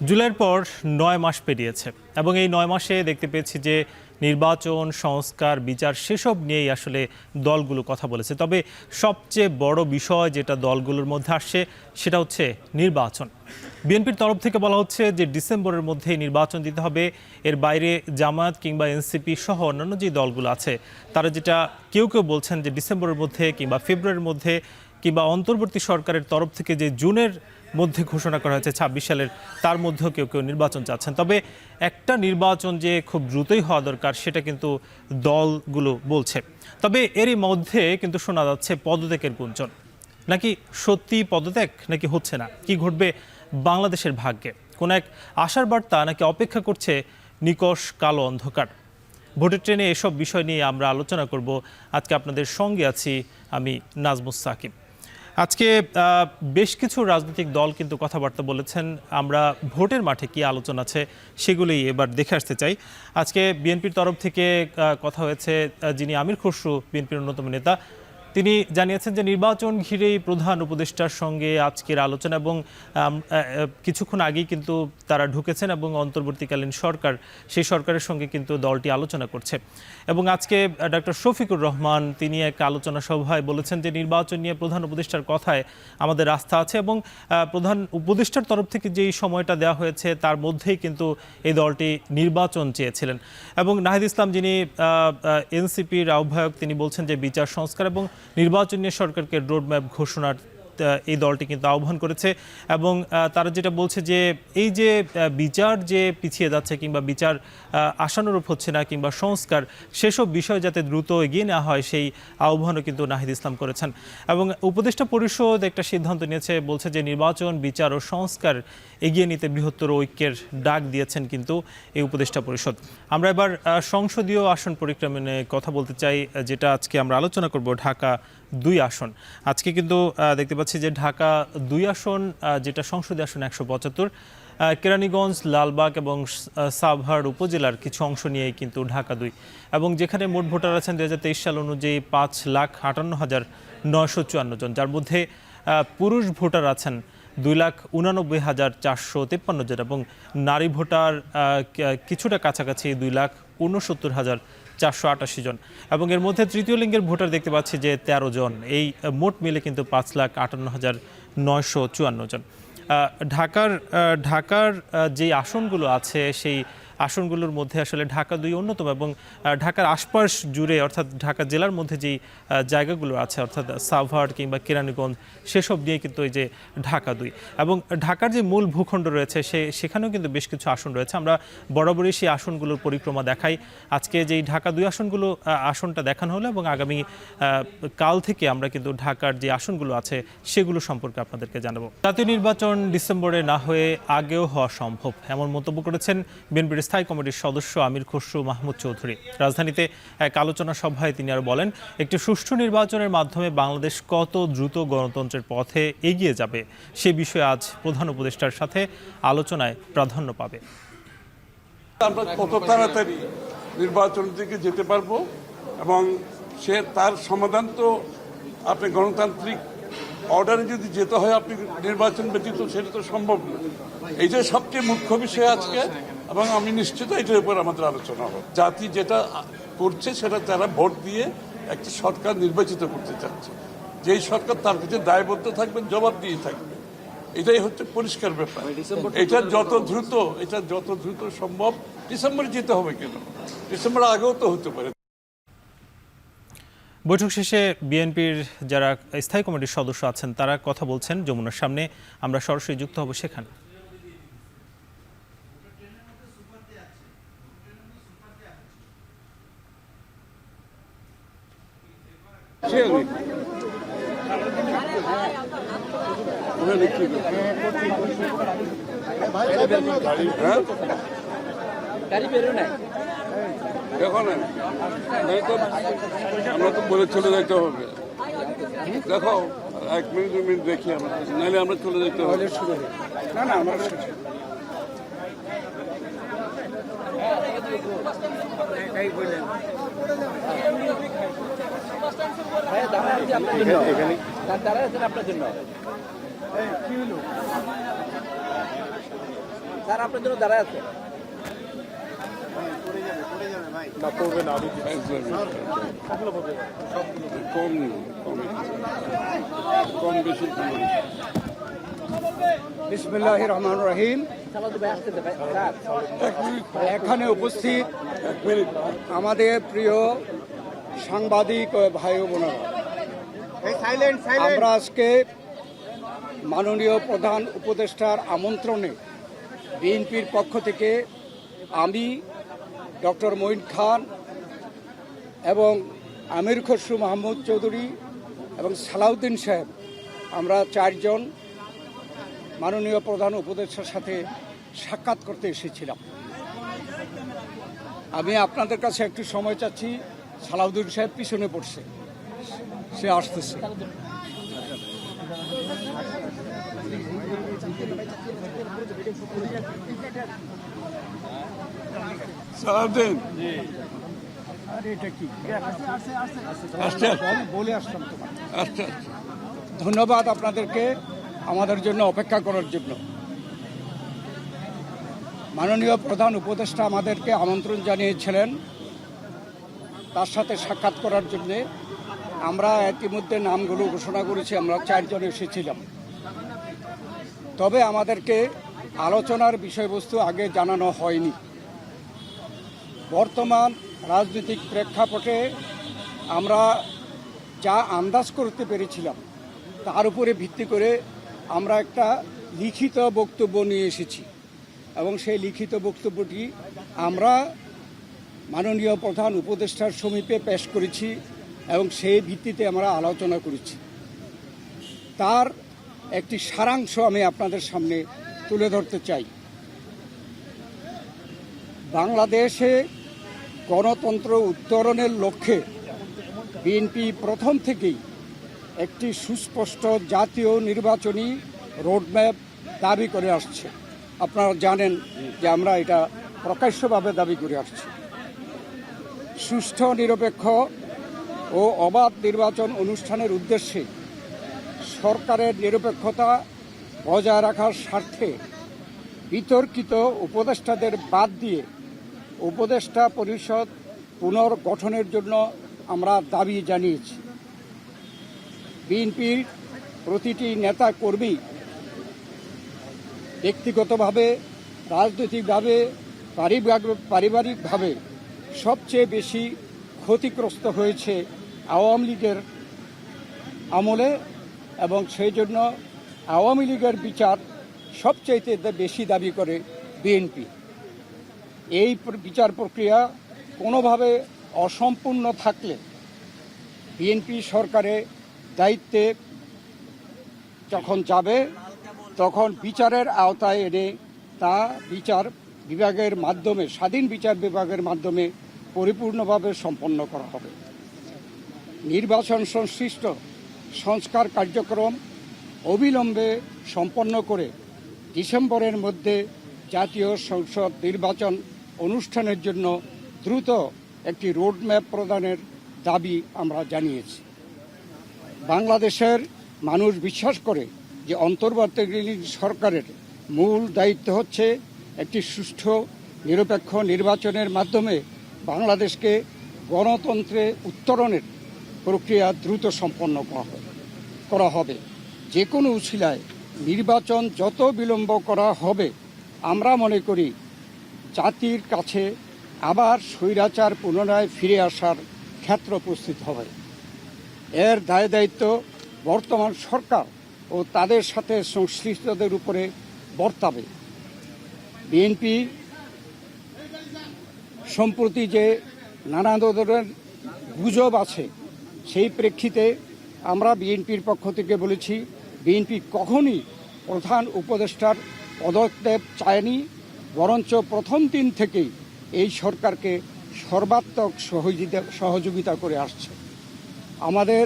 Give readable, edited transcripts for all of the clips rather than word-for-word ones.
জুলাইয়ের পর ৯ মাস পেরিয়েছে এবং এই ৯ মাসে দেখতে পেয়েছি যে নির্বাচন, সংস্কার, বিচার সেসব নিয়েই আসলে দলগুলো কথা বলেছে। তবে সবচেয়ে বড় বিষয় যেটা দলগুলোর মধ্যে আসছে সেটা হচ্ছে নির্বাচন। বিএনপির তরফ থেকে বলা হচ্ছে যে ডিসেম্বরের মধ্যেই নির্বাচন দিতে হবে। এর বাইরে জামায়াত কিংবা এনসিপি সহ অন্যান্য যে দলগুলো আছে তারা যেটা কেউ বলছেন যে ডিসেম্বরের মধ্যে কিংবা ফেব্রুয়ারির মধ্যে কিংবা অন্তর্বর্তী সরকারের তরফ থেকে যে জুনের মধ্যে ঘোষণা করা হয়েছে ২৬ সালের, তার মধ্যেও কেউ নির্বাচন চাচ্ছেন। তবে একটা নির্বাচন যে খুব দ্রুতই হওয়া দরকার সেটা কিন্তু দলগুলো বলছে। তবে এরই মধ্যে কিন্তু শোনা যাচ্ছে পদত্যাগের গুঞ্জন। নাকি সত্যি পদত্যাগ, নাকি হচ্ছে না, কি ঘটবে বাংলাদেশের ভাগ্যে? কোন এক আশার বার্তা নাকি অপেক্ষা করছে নিকষ কালো অন্ধকার? ভোটের ট্রেনে এসব বিষয় নিয়ে আমরা আলোচনা করব। আজকে আপনাদের সঙ্গে আছি আমি নাজমুস সাকিব। আজকে বেশ কিছু রাজনৈতিক দল কিন্তু কথাবার্তা বলেছেন। আমরা ভোটের মাঠে কি আলোচনা আছে সেগুলোই এবার দেখে আসতে চাই। আজকে বিএনপির তরফ থেকে কথা হয়েছে, যিনি আমির খসরু বিএনপির অন্যতম নেতা, তিনি জানিয়েছেন যে নির্বাচন ঘিরেই প্রধান উপদেষ্টার সঙ্গে আজকের আলোচনা এবং কিছুক্ষণ আগেই কিন্তু তারা ঢুকেছেন এবং অন্তর্বর্তীকালীন সরকার, সেই সরকারের সঙ্গে কিন্তু দলটি আলোচনা করছে। এবং আজকে ডক্টর শফিকুর রহমান তিনি এক আলোচনা সভায় বলেছেন যে নির্বাচন নিয়ে প্রধান উপদেষ্টার কথায় আমাদের আস্থা আছে এবং প্রধান উপদেষ্টার তরফ থেকে যেই সময়টা দেওয়া হয়েছে তার মধ্যেই কিন্তু এই দলটি নির্বাচন চেয়েছিলেন। এবং নাহিদ ইসলাম যিনি এনসিপির আহ্বায়ক, তিনি বলছেন যে বিচার সংস্কার এবং নির্বাচন নিয়ে সরকারকে রোডম্যাপ ঘোষণার এই দলটি কিন্তু আহ্বান করেছে। এবং তারা যেটা বলছে যে এই যে বিচার যে পিছিয়ে যাচ্ছে কিংবা বিচার আশানুরূপ হচ্ছে না কিংবা সংস্কার, সেসব বিষয় যাতে দ্রুত এগিয়ে নেওয়া হয় সেই আহ্বানও কিন্তু নাহিদ ইসলাম করেছেন। এবং উপদেষ্টা পরিষদ একটা সিদ্ধান্ত নিয়েছে, বলছে যে নির্বাচন, বিচার ও সংস্কার এগিয়ে নিতে বৃহত্তর ঐক্যের ডাক দিয়েছেন কিন্তু এই উপদেষ্টা পরিষদ। আমরা এবার সংসদীয় আসন পরিক্রমা নিয়ে কথা বলতে চাই, যেটা আজকে আমরা আলোচনা করব। ঢাকা ২ আসন আজকে কিন্তু দেখতে পাচ্ছি যে ঢাকা ২ আসন, যেটা সংসদীয় আসন ১৭৫, কেরানীগঞ্জ, লালবাগ এবং সাভার উপজেলার কিছু অংশ নিয়েই কিন্তু ঢাকা ২, এবং যেখানে মোট ভোটার আছেন ২০২৩ সাল অনুযায়ী ৫,৫৮,৯৫৪ জন, যার মধ্যে পুরুষ ভোটার আছেন ২,৮৯,৪৫৩ জন এবং নারী ভোটার কিছুটা কাছাকাছি ২,৬৯,৪৮৮ জন, এবং এর মধ্যে তৃতীয় লিঙ্গের ভোটার দেখতে পাচ্ছি যে ১৩ জন। এই মোট মিলে কিন্তু ৫,৫৮,৯৫৪ জন। ঢাকার যে আসনগুলো আছে সেই আসনগুলোর মধ্যে আসলে ঢাকা ২ অন্যতম, এবং ঢাকার আশপাশ জুড়ে অর্থাৎ ঢাকা জেলার মধ্যে যেই জায়গাগুলো আছে অর্থাৎ সাভার কিংবা কেরানীগঞ্জ, সেসব নিয়ে কিন্তু এই যে ঢাকা ২, এবং ঢাকার যে মূল ভূখণ্ড রয়েছে সেখানেও কিন্তু বেশ কিছু আসন রয়েছে। আমরা বরাবরই সেই আসনগুলোর পরিক্রমা দেখাই। আজকে যেই ঢাকা ২ আসনটা দেখানো হলো, এবং আগামী কাল থেকে আমরা কিন্তু ঢাকার যে আসনগুলো আছে সেগুলো সম্পর্কে আপনাদেরকে জানাবো। জাতীয় নির্বাচন ডিসেম্বরে না হয়ে আগেও হওয়া সম্ভব, এমন মন্তব্য করেছেন বিএনপির স্থায়ী কমিটির সদস্য আমির খসরু মাহমুদ চৌধুরী। রাজধানীতে এক আলোচনা সভায় তিনি আরও বলেন, একটি সুষ্ঠু নির্বাচনের মাধ্যমে বাংলাদেশ কত দ্রুত গণতন্ত্রের পথে এগিয়ে যাবে সে বিষয়ে আজ প্রধান উপদেষ্টার সাথে আলোচনায় প্রাধান্য পাবে। আমরা কত তাড়াতাড়ি নির্বাচনের দিকে যেতে পারবো, এবং তার সমাধান তো আপনি গণতান্ত্রিক অর্ডারে যদি যেতে হয়, আপনি নির্বাচন ব্যতীত সেটা তো সম্ভব না। এইটাই সবচেয়ে মুখ্য বিষয় আজকে, এবং আমি নিশ্চিত এটার উপর আমাদের আলোচনা হবে। জাতি যেটা করছে সেটা তারা ভোট দিয়ে একটা সরকার নির্বাচিত করতে চাচ্ছে, যেই সরকার তার কাছে দায়বদ্ধ থাকবে, জবাব দিয়ে থাকবে। এটাই হচ্ছে পরিষ্কার ব্যাপার। এটা যত দ্রুত সম্ভব ডিসেম্বরে যেতে হবে। কেন ডিসেম্বর আগেও তো হতে পারে। বৈঠক শেষে বিএনপির যারা স্থায়ী কমিটির সদস্য আছেন তারা কথা বলছেন যমুনার সামনে। আমরা সরাসরি যুক্ত হব সেখানে। দেখো না, আমরা তো বলে চলে যেতে হবে। দেখো 1 মিনিট 2 মিনিট দেখি আমরা, নাহলে আমরা চলে যেতে হবে। না না আমরা আপনার জন্য কি হলো স্যার আপনার জন্য দাঁড়ায় আছে। কম কম কম বেশি বিসমিল্লাহির রহমানির রহিম। এখানে উপস্থিত আমাদের প্রিয় সাংবাদিক ও ভাই ও বোনেরা, আমরা আজকে মাননীয় প্রধান উপদেষ্টার আমন্ত্রণে বিএনপির পক্ষ থেকে আমি, ডক্টর মঈন খান এবং আমির খসরু মাহমুদ চৌধুরী এবং সালাউদ্দিন সাহেব, আমরা চারজন মাননীয় প্রধান উপদেষ্টার সাথে সাক্ষাৎ করতে এসেছিলাম। আমি আপনাদের কাছে একটু সময় চাচ্ছি। সালাউদ্দিন সাহেব পিছনে পড়ছে, সে আসতেছে। সালাউদ্দিন আরে এটা কি আসছে বলে আসলাম তোমার। আচ্ছা ধন্যবাদ আপনাদেরকে আমাদের জন্য অপেক্ষা করার জন্য। মাননীয় প্রধান উপদেষ্টা আমাদেরকে আমন্ত্রণ জানিয়েছিলেন তার সাথে সাক্ষাৎ করার জন্যে। আমরা ইতিমধ্যে নামগুলো ঘোষণা করেছি, আমরা চারজন এসেছিলাম। তবে আমাদেরকে আলোচনার বিষয়বস্তু আগে জানানো হয়নি। বর্তমান রাজনৈতিক প্রেক্ষাপটে আমরা যা আন্দাজ করতে পেরেছিলাম তার উপরে ভিত্তি করে আমরা একটা লিখিত বক্তব্য নিয়ে এসেছি এবং সেই লিখিত বক্তব্যটি আমরা মাননীয় প্রধান উপদেষ্টার সমীপে পেশ করেছি এবং সেই ভিত্তিতে আমরা আলোচনা করেছি। তার একটি সারাংশ আমি আপনাদের সামনে তুলে ধরতে চাই। বাংলাদেশে গণতন্ত্র উত্তরণের লক্ষ্যে বিএনপি প্রথম থেকেই একটি সুস্পষ্ট জাতীয় নির্বাচনী রোডম্যাপ দাবি করে আসছে। আপনারা জানেন যে আমরা এটা প্রকাশ্যভাবে দাবি করে আসছি। সুষ্ঠু, নিরপেক্ষ ও অবাধ নির্বাচন অনুষ্ঠানের উদ্দেশ্যে সরকারের নিরপেক্ষতা বজায় রাখার স্বার্থে বিতর্কিত উপদেষ্টাদের বাদ দিয়ে উপদেষ্টা পরিষদ পুনর্গঠনের জন্য আমরা দাবি জানিয়েছি। বিএনপির প্রতিটি নেতা কর্মী ব্যক্তিগতভাবে, রাজনৈতিকভাবে, পারিবারিকভাবে সবচেয়ে বেশি ক্ষতিগ্রস্ত হয়েছে আওয়ামী লীগের আমলে এবং সেই জন্য আওয়ামী লীগের বিচার সবচাইতে বেশি দাবি করে বিএনপি। এই বিচার প্রক্রিয়া কোনোভাবে অসম্পূর্ণ থাকলে বিএনপি সরকারের দায়িত্বে যখন যাবে তখন বিচারের আওতায় এনে তা বিচার বিভাগের মাধ্যমে, স্বাধীন বিচার বিভাগের মাধ্যমে পরিপূর্ণভাবে সম্পন্ন করা হবে। নির্বাচন সংশ্লিষ্ট সংস্কার কার্যক্রম অবিলম্বে সম্পন্ন করে ডিসেম্বরের মধ্যে জাতীয় সংসদ নির্বাচন অনুষ্ঠানের জন্য দ্রুত একটি রোডম্যাপ প্রদানের দাবি আমরা জানিয়েছি। বাংলাদেশের মানুষ বিশ্বাস করে যে অন্তর্বর্তীকালীন সরকারের মূল দায়িত্ব হচ্ছে একটি সুষ্ঠু, নিরপেক্ষ নির্বাচনের মাধ্যমে বাংলাদেশকে গণতন্ত্রে উত্তরণের প্রক্রিয়া দ্রুত সম্পন্ন করা হবে। যে কোনো উছিলায় নির্বাচন যত বিলম্ব করা হবে, আমরা মনে করি জাতির কাছে আবার স্বৈরাচার পুনরায় ফিরে আসার ক্ষেত্র প্রস্তুত হবে। এর দায় দায়িত্ব বর্তমান সরকার ও তাদের সাথে সংশ্লিষ্টদের উপরে বর্তাবে। বিএনপি সম্প্রতি যে নানা ধরনের গুজব আছে, সেই প্রেক্ষিতে আমরা বিএনপির পক্ষ থেকে বলেছি, বিএনপি কখনই প্রধান উপদেষ্টার পদত্যাগ চায়নি, বরঞ্চ প্রথম দিন থেকেই এই সরকারকে সর্বাত্মক সহযোগিতা করে আসছে। আমাদের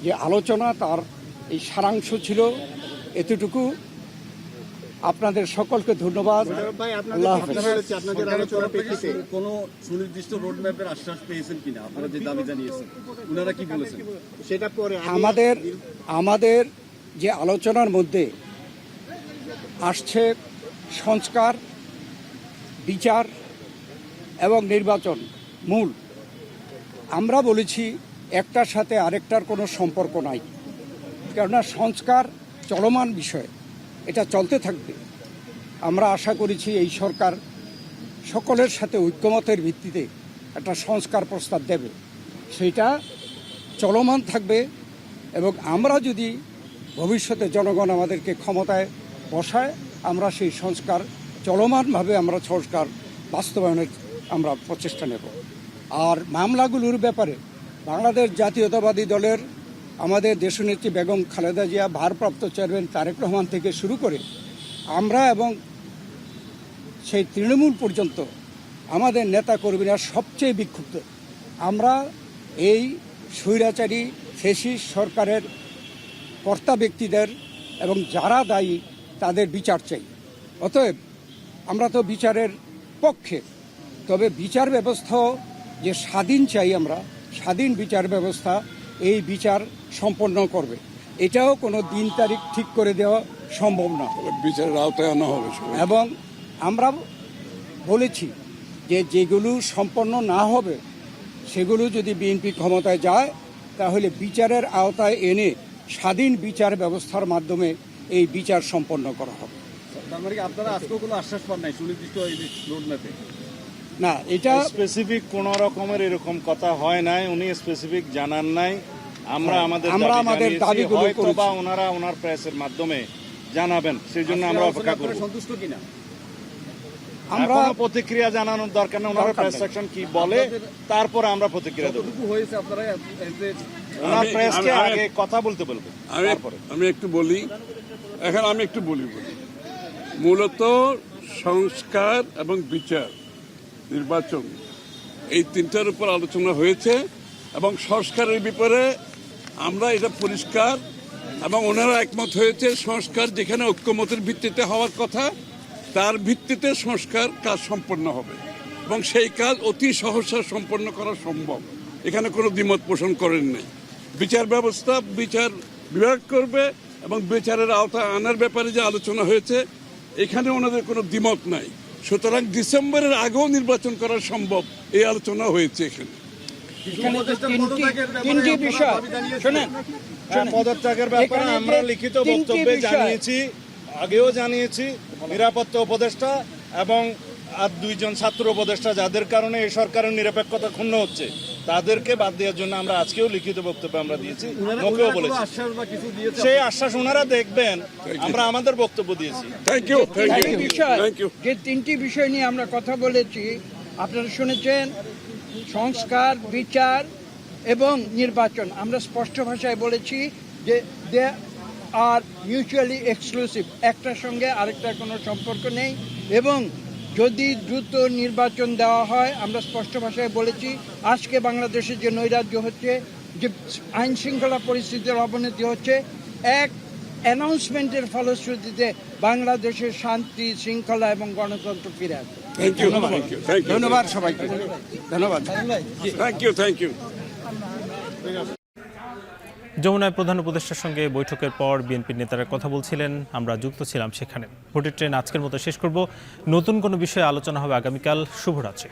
যে আলোচনা তার এই সারাংশ ছিল এতটুকু। আপনাদের সকলকে ধন্যবাদ। আল্লাহ হাফেজ। কোনো সুনির্দিষ্ট রোডম্যাপের আশ্বাস পেয়েছেন কিনা? আপনারা যে দাবি জানিয়েছেন, ওনারা কি বলেছেন সেটা পরে? আমাদের যে আলোচনার মধ্যে আসছে সংস্কার, বিচার এবং নির্বাচন মূল। আমরা বলেছি একটার সাথে আরেকটার কোনো সম্পর্ক নাই, কেননা সংস্কার চলমান বিষয়, এটা চলতে থাকবে। আমরা আশা করেছি এই সরকার সকলের সাথে ঐক্যমতের ভিত্তিতে একটা সংস্কার প্রস্তাব দেবে, সেটা চলমান থাকবে। এবং আমরা যদি ভবিষ্যতে জনগণ আমাদেরকে ক্ষমতায় বসায়, আমরা সেই সংস্কার চলমানভাবে আমরা সংস্কার বাস্তবায়নের আমরা প্রচেষ্টা নেব। আর মামলাগুলোর ব্যাপারে বাংলাদেশ জাতীয়তাবাদী দলের আমাদের দেশনেত্রী বেগম খালেদা জিয়া, ভারপ্রাপ্ত চেয়ারম্যান তারেক রহমান থেকে শুরু করে আমরা এবং সেই তৃণমূল পর্যন্ত আমাদের নেতাকর্মীরা সবচেয়ে বিক্ষুব্ধ। আমরা এই স্বৈরাচারী ফ্যাসিস্ট সরকারের কর্তা ব্যক্তিদের এবং যারা দায়ী তাদের বিচার চাই। অতএব আমরা তো বিচারের পক্ষে, তবে বিচার ব্যবস্থা যে স্বাধীন চাই, আমরা স্বাধীন বিচার ব্যবস্থা এই বিচার সম্পন্ন করবে। এটাও কোনো দিন তারিখ ঠিক করে দেওয়া সম্ভব না, বিচারের আওতায় আনা হবে। এবং আমরা বলেছি যে যেগুলো সম্পন্ন না হবে সেগুলো যদি বিএনপি ক্ষমতায় যায় তাহলে বিচারের আওতায় এনে স্বাধীন বিচার ব্যবস্থার মাধ্যমে এই বিচার সম্পন্ন করা হবে। তার মানে কি আপনারা আজকেও কোনো আশ্বাস পান নাই সুনির্দিষ্ট এই রোড ম্যাপে? না, এটা স্পেসিফিক কোন রকমের এরকম কথা হয় নাই, উনি স্পেসিফিক জানান নাই। আমরা আমাদের দাবিগুলো হয়তো বা করেছি। ওনারা ওনার প্রেসের মাধ্যমে জানাবেন, সেই জন্য আমরা অপেক্ষা করব। সন্তুষ্ট কিনা? আমরা এখনো প্রতিক্রিয়া জানানোর দরকার নেই, ওনার দরকার প্রেস নেই। সেকশন কি বলে তারপরে আমরা প্রতিক্রিয়া দেব। কতটুকু হয়েছে আপনারা ওনার আমি- প্রেসকে আমি- আগে কথা বলতে বলবো তারপরে। আমি একটু বলি, আমি একটু বলি মূলত সংস্কার এবং বিচার, নির্বাচন, এই তিনটার উপর আলোচনা হয়েছে এবং সংস্কারের ব্যাপারে আমরা এটা পরিষ্কার এবং ওনারা একমত হয়েছে। সংস্কার যেখানে ঐক্যমতের ভিত্তিতে হওয়ার কথা তার ভিত্তিতে সংস্কার কাজ সম্পন্ন হবে এবং সেই কাজ অতি সহসা সম্পন্ন করা সম্ভব। এখানে কোনো দ্বিমত পোষণ করেন নাই। বিচার ব্যবস্থা বিচার বিভাগ করবে এবং বিচারের আওতায় আনার ব্যাপারে যে আলোচনা হয়েছে এখানে ওনাদের কোনো দ্বিমত নাই। সুতরাং ডিসেম্বরের আগেও নির্বাচন করা সম্ভব, এই আলোচনা হয়েছে এখানে। এখানে তো তিনটি বিষয়, শোনেন, পদত্যাগের ব্যাপারে এখানে আমরা যে লিখিত তিনটি বক্তব্যে বিষয়। জানিয়েছি, আগেও জানিয়েছি। নিরাপত্তা উপদেষ্টা এবং আর দুইজন ছাত্র উপদেষ্টা যাদের কারণে এই সরকারের নিরপেক্ষতা ক্ষুণ্ণ হচ্ছে তাদেরকে বাদ দেওয়ার জন্য আমরা আজকেও লিখিত বক্তব্য আমরা দিয়েছি, মুখেও বলেছি। আশ্বাস বা কিছু দিয়েছে? সেই আশ্বাস ওনারা দেখবেন, আমরা আমাদের বক্তব্য দিয়েছি। থ্যাংক ইউ, থ্যাংক তিনটি ইউ, বিষয়, থ্যাংক ইউ। যে তিনটি বিষয় নিয়ে আমরা কথা বলেছি আপনারা শুনেছেন, সংস্কার, বিচার এবং নির্বাচন। আমরা স্পষ্ট ভাষায় বলেছি যে দে আর মিউচুয়ালি এক্সক্লুসিভ, একটার সঙ্গে আরেকটার কোনো সম্পর্ক নেই। এবং যদি দ্রুত নির্বাচন দেওয়া হয়, আমরা স্পষ্ট ভাষায় বলেছি আজকে বাংলাদেশে যে নৈরাজ্য হচ্ছে, যে আইন শৃঙ্খলা পরিস্থিতির অবনতি হচ্ছে, এক অ্যানাউন্সমেন্টের ফলশ্রুতিতে বাংলাদেশের শান্তি, শৃঙ্খলা এবং গণতন্ত্র ফিরে আসবে। Thank you, thank you, thank you, ধন্যবাদ সবাইকে, ধন্যবাদ। Thank you, thank you. যমুনায় প্রধান উপদেষ্টার সঙ্গে বৈঠকের পর বিএনপির নেতারা কথা বলছিলেন, আমরা যুক্ত ছিলাম সেখানে। ভোটের ট্রেন আজকের মতো শেষ করব। নতুন কোনো বিষয়ে আলোচনা হবে আগামীকাল। শুভরাত্রি।